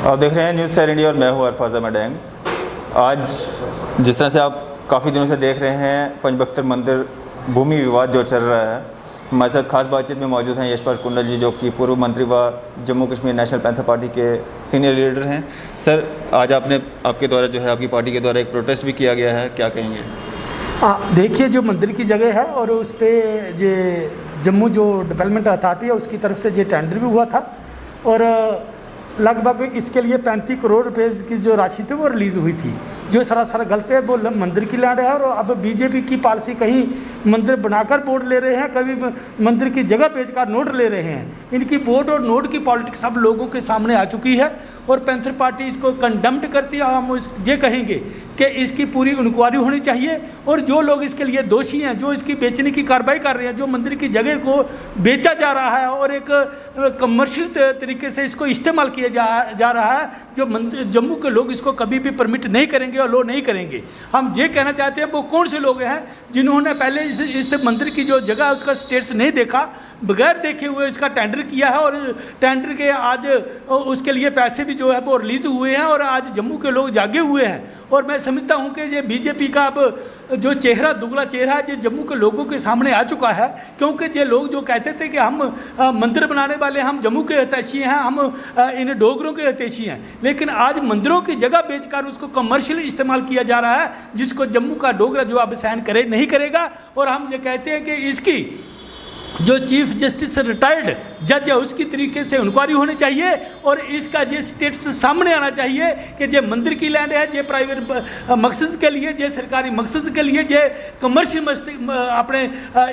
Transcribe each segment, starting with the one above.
आप देख रहे हैं न्यूज़ सैर इंडिया और मैं हूं अरफाज मडैंग। आज जिस तरह से आप काफ़ी दिनों से देख रहे हैं पंचबख्तर मंदिर भूमि विवाद जो चल रहा है, हमारे साथ खास बातचीत में मौजूद हैं यशपाल कुंडल जी, जो कि पूर्व मंत्री व Jammu Kashmir national panther party के सीनियर लीडर हैं। सर, आज आपके द्वारा जो है आपकी पार्टी के द्वारा एक प्रोटेस्ट भी किया गया है, क्या कहेंगे? देखिए, जो मंदिर की जगह है और उस पर जो जम्मू जो डेवलपमेंट अथॉरिटी है उसकी तरफ से जो टेंडर भी हुआ था और लगभग इसके लिए 35 करोड़ रुपए की जो राशि थी वो रिलीज़ हुई थी, जो सरासर गलत है। वो मंदिर की लैंड है और अब बीजेपी की पॉलिसी कहीं मंदिर बनाकर बोर्ड ले रहे हैं, कभी मंदिर की जगह बेचकर नोट ले रहे हैं। इनकी बोर्ड और नोट की पॉलिटिक्स सब लोगों के सामने आ चुकी है और पैंथर पार्टी इसको कंडेम्ड करती है। हम ये कहेंगे कि इसकी पूरी इंक्वायरी होनी चाहिए और जो लोग इसके लिए दोषी हैं, जो इसकी बेचने की कार्रवाई कर रहे हैं, जो मंदिर की जगह को बेचा जा रहा है और एक कमर्शियल तरीके से इसको इस्तेमाल किया जा रहा है, जो जम्मू के लोग इसको कभी भी परमिट नहीं करेंगे और लो नहीं करेंगे। हम ये कहना चाहते हैं वो कौन से लोग हैं जिन्होंने पहले इस मंदिर की जो जगह है उसका स्टेटस नहीं देखा, बगैर देखे हुए इसका टेंडर किया है और टेंडर के आज उसके लिए पैसे भी जो है वो रिलीज़ हुए हैं और आज जम्मू के लोग जागे हुए हैं। और मैं समझता हूं कि ये बीजेपी का अब जो चेहरा, दुगला चेहरा है, जो जम्मू के लोगों के सामने आ चुका है। क्योंकि ये लोग जो कहते थे कि हम मंदिर बनाने वाले, हम जम्मू के हितैषी हैं, हम इन डोगरों के हितैषी हैं, लेकिन आज मंदिरों की जगह बेचकर उसको कमर्शियल इस्तेमाल किया जा रहा है, जिसको जम्मू का डोगरा जो अब सहन नहीं करेगा। और हम ये कहते हैं कि इसकी जो चीफ जस्टिस रिटायर्ड जज है उसकी तरीके से इंक्वायरी होनी चाहिए और इसका ये स्टेटस सामने आना चाहिए कि ये मंदिर की लैंड है, ये प्राइवेट मकसद के लिए, ये सरकारी मकसद के लिए, ये कमर्शियल अपने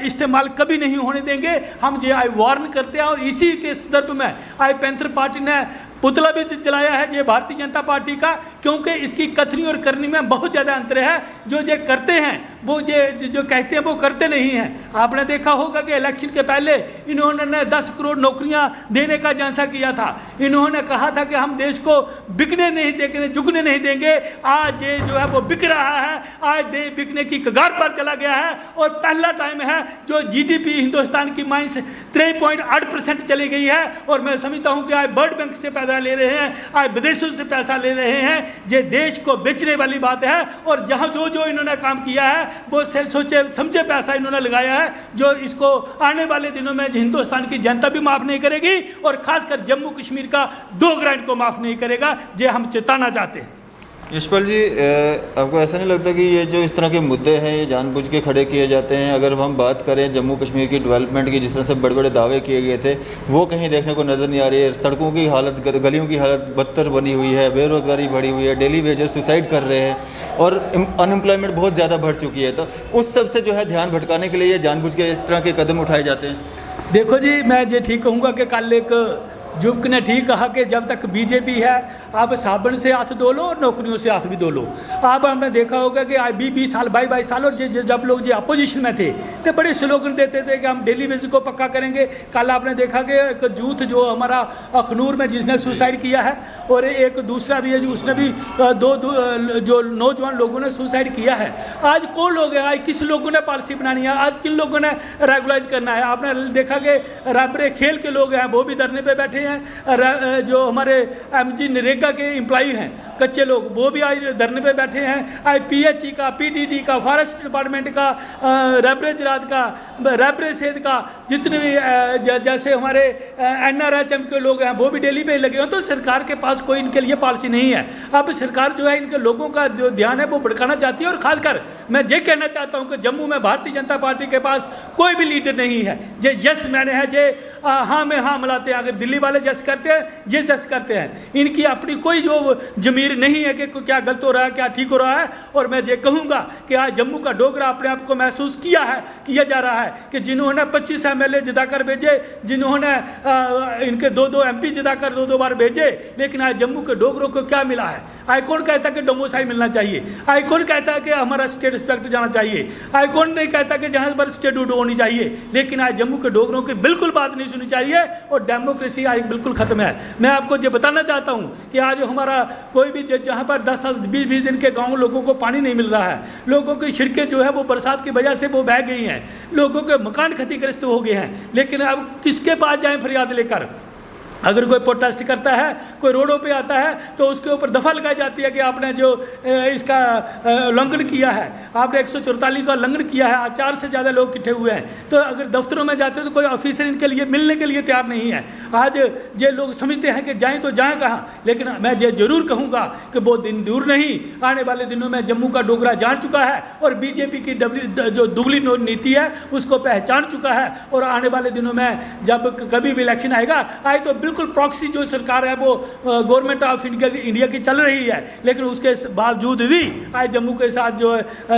इस्तेमाल कभी नहीं होने देंगे। हम ये आई वार्न करते हैं और इसी के संदर्भ में आई पैंथर पार्टी ने पुतला भी जलाया है ये भारतीय जनता पार्टी का, क्योंकि इसकी कथनी और करनी में बहुत ज़्यादा अंतर है। जो ये करते हैं वो ये जो कहते हैं वो करते नहीं हैं। आपने देखा होगा कि इलेक्शन के पहले इन्होंने 10 करोड़ नौकरियां देने का झांसा किया था। इन्होंने कहा था कि हम देश को बिकने नहीं देंगे, झुकने नहीं देंगे। आज ये जो है वो बिक रहा है, आज देश बिकने की कगार पर चला गया है और पहला टाइम है जो जीडीपी हिंदुस्तान की माइनस 3.8% चली गई है। और मैं समझता हूँ कि आज वर्ल्ड बैंक से पैसा ले रहे हैं, आज विदेशों से पैसा ले रहे हैं। ये देश को बेचने वाली बात है और जहाँ जो इन्होंने काम किया है वो सोचे समझे पैसा इन्होंने लगाया है, जो इसको आने वाले दिनों में हिंदुस्तान की जनता भी माफ़ नहीं करेगी और खासकर जम्मू कश्मीर का डोगरा इनको माफ़ नहीं करेगा। ये हम चेताना चाहते हैं। यशपाल जी, आपको ऐसा नहीं लगता कि ये जो इस तरह के मुद्दे हैं ये जानबूझ के खड़े किए जाते हैं? अगर हम बात करें जम्मू कश्मीर की डेवलपमेंट की, जिस तरह से बड़े बड़े दावे किए गए थे वो कहीं देखने को नज़र नहीं आ रही है। सड़कों की हालत, गलियों की हालत बदतर बनी हुई है, बेरोज़गारी बढ़ी हुई है, डेली वेजर सुसाइड कर रहे हैं और अनएम्प्लॉयमेंट बहुत ज़्यादा बढ़ चुकी है। तो उस सब से जो है ध्यान भटकाने के लिए ये जानबूझ के इस तरह के कदम उठाए जाते हैं। देखो जी, मैं ये ठीक कहूँगा कि कल एक जुग ने ठीक कहा कि जब तक बीजेपी है आप साबुन से हाथ धो लो और नौकरियों से हाथ भी धो लो। आप हमने देखा होगा कि आज 20 साल 22 साल और जब लोग जो अपोजिशन में थे तो बड़े स्लोगन देते थे कि हम डेली बेसिस को पक्का करेंगे। कल आपने देखा कि एक यूथ जो हमारा अखनूर में जिसने सुसाइड किया है और एक दूसरा भी है जो उसने भी दो जो नौजवान लोगों ने सुसाइड किया है। आज कौन लोग हैं, आज किस लोगों ने पॉलिसी बनानी है, आज किन लोगों ने रेगुलाइज करना है? आपने देखा कि रबरे खेल के लोग हैं वो भी धरने पर बैठे हैं, जो हमारे एमजी नरेगा के एम्प्लॉई हैं कच्चे लोग वो भी आज धरने पे बैठे हैं। आज पीएचई का, पीडीडी का, फॉरेस्ट डिपार्टमेंट का, रबरे जरात का, रबरे सेद का, जितने भी जैसे हमारे एनआरएचएम के लोग हैं वो भी डेली पे लगे हैं। तो सरकार के पास कोई इनके लिए पॉलिसी नहीं है। अब सरकार जो है इनके लोगों का जो ध्यान है वो भड़काना चाहती है और खासकर मैं ये कहना चाहता हूँ कि जम्मू में भारतीय जनता पार्टी के पास कोई भी लीडर नहीं है। ये यस मैंने है, जे हाँ में हाँ मिलाते हैं। अगर दिल्ली वाले जस करते हैं, ये जस करते हैं, इनकी अपनी कोई जो जमीर नहीं है कि क्या गलत हो रहा है, क्या ठीक हो रहा है। और मैं ये कहूँगा कि आज जम्मू का डोगरा अपने आप को महसूस किया जा रहा है कि जिन्होंने 25 MLA जिता कर भेजे, जिन्होंने इनके 2 MP जिता कर 2 बार भेजे, लेकिन आज जम्मू के डोगरों को क्या मिला है? आज कौन कहता कि डोमोसाइल मिलना चाहिए? आज कौन कहता कि हमारा स्टेट रिस्पेक्ट जाना चाहिए? आज कौन नहीं कहता कि जहाँ पर स्टेट होनी चाहिए? लेकिन आज जम्मू के डोगरों की बिल्कुल बात नहीं सुनी चाहिए और डेमोक्रेसी आज बिल्कुल ख़त्म है। मैं आपको ये बताना चाहता हूँ कि आज हमारा कोई भी जहाँ पर 10-20 दिन के गाँव लोगों को पानी नहीं मिल रहा है, लोगों की सड़कें जो है वो बरसात की वजह से वो बह गई हैं, लोगों के मकान क्षतिग्रस्त हो गए हैं, लेकिन अब किसके पास जाएँ फरियाद लेकर? अगर कोई प्रोटेस्ट करता है, कोई रोडों पे आता है, तो उसके ऊपर दफ़ा लगाई जाती है कि आपने जो इसका उल्लंघन किया है, आपने 144 का उल्लंघन किया है। आज 4 से ज़्यादा लोग इकट्ठे हुए हैं। तो अगर दफ्तरों में जाते हैं तो कोई ऑफिसर इनके लिए मिलने के लिए तैयार नहीं है। आज ये लोग समझते हैं कि जाएँ तो जाएँ कहाँ, लेकिन मैं ये ज़रूर कहूँगा कि बहुत दिन दूर नहीं, आने वाले दिनों में जम्मू का डोगरा जान चुका है और बीजेपी की जो दुगली नीति है उसको पहचान चुका है। और आने वाले दिनों में जब कभी भी इलेक्शन आएगा, आए तो बिल्कुल प्रॉक्सी जो सरकार है वो गवर्नमेंट ऑफ इंडिया की चल रही है, लेकिन उसके बावजूद भी आज जम्मू के साथ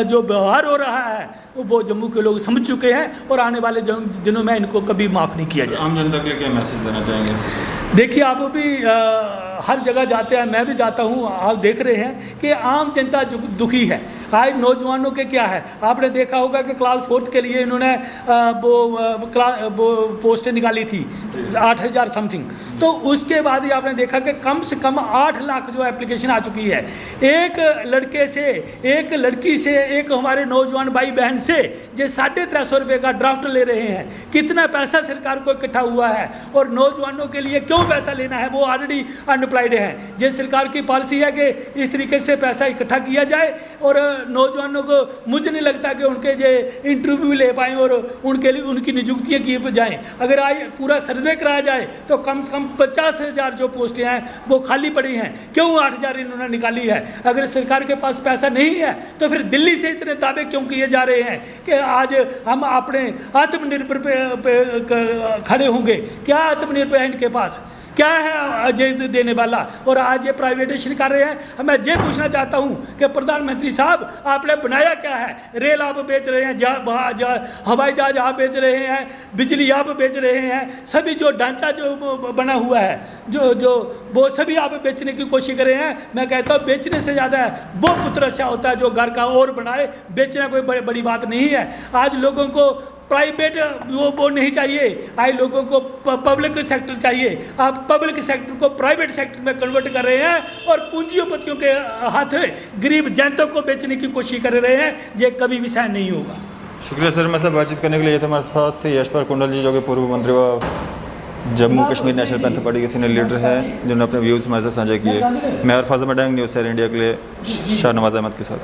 जो व्यवहार हो रहा है वो जम्मू के लोग समझ चुके हैं और आने वाले दिनों में इनको कभी माफ़ नहीं किया जाए। आम जनता के लिए क्या मैसेज देना चाहेंगे? देखिए, आप भी हर जगह जाते हैं, मैं भी जाता हूँ, आप देख रहे हैं कि आम जनता दुखी है। आज नौजवानों के क्या है, आपने देखा होगा कि क्लास 4 के लिए इन्होंने वो पोस्टें निकाली थी 8,000 समथिंग। तो उसके बाद ही आपने देखा कि कम से कम 8 लाख जो एप्लीकेशन आ चुकी है। एक लड़के से, एक लड़की से, एक हमारे नौजवान भाई बहन से जो 350 रुपये का ड्राफ्ट ले रहे हैं। कितना पैसा सरकार को इकट्ठा हुआ है और नौजवानों के लिए क्यों पैसा लेना है, वो ऑलरेडी अनएम्प्लॉयड हैं। ये सरकार की पॉलिसी है कि इस तरीके से पैसा इकट्ठा किया जाए और नौजवानों को, मुझे नहीं लगता कि उनके जो इंटरव्यू ले पाएँ और उनके लिए उनकी नियुक्तियाँ की जाएँ। अगर आज पूरा सर्वे कराया जाए तो कम से कम 50,000 जो पोस्टें हैं वो खाली पड़ी हैं। क्यों 8,000 इन्होंने निकाली है? अगर सरकार के पास पैसा नहीं है तो फिर दिल्ली से इतने दावे क्यों किए जा रहे हैं कि आज हम अपने आत्मनिर्भर पे खड़े होंगे? क्या आत्मनिर्भर है इनके पास? क्या है अजय देने वाला? और आज ये प्राइवेटाइजेशन कर रहे हैं। मैं ये पूछना चाहता हूँ कि प्रधानमंत्री साहब, आपने बनाया क्या है? रेल आप बेच रहे हैं, हवाई जहाज आप बेच रहे हैं, बिजली आप बेच रहे हैं, सभी जो ढांचा जो बना हुआ है जो वो सभी आप बेचने की कोशिश कर रहे हैं। मैं कहता हूँ बेचने से ज़्यादा वो पुत्र अच्छा होता है जो घर का और बनाए। बेचना कोई बड़ी बात नहीं है। आज लोगों को प्राइवेट वो नहीं चाहिए, आज लोगों को पब्लिक सेक्टर चाहिए। आप पब्लिक सेक्टर को प्राइवेट सेक्टर में कन्वर्ट कर रहे हैं और पूंजीपतियों के हाथ गरीब जनता को बेचने की कोशिश कर रहे हैं। ये कभी भी सहन नहीं होगा। शुक्रिया सर, मेरे साथ बातचीत करने के लिए। ये थे हमारे साथ यशपाल कुंडल जी, जो कि पूर्व मंत्री व Jammu Kashmir national panther party के सीनियर लीडर हैं, जिन्होंने अपने व्यूज़ हमारे साथ साझा किए। मैं और फाज़िल मडंग, न्यूज़ 7 इंडिया के लिए शाहनवाज अहमद के साथ।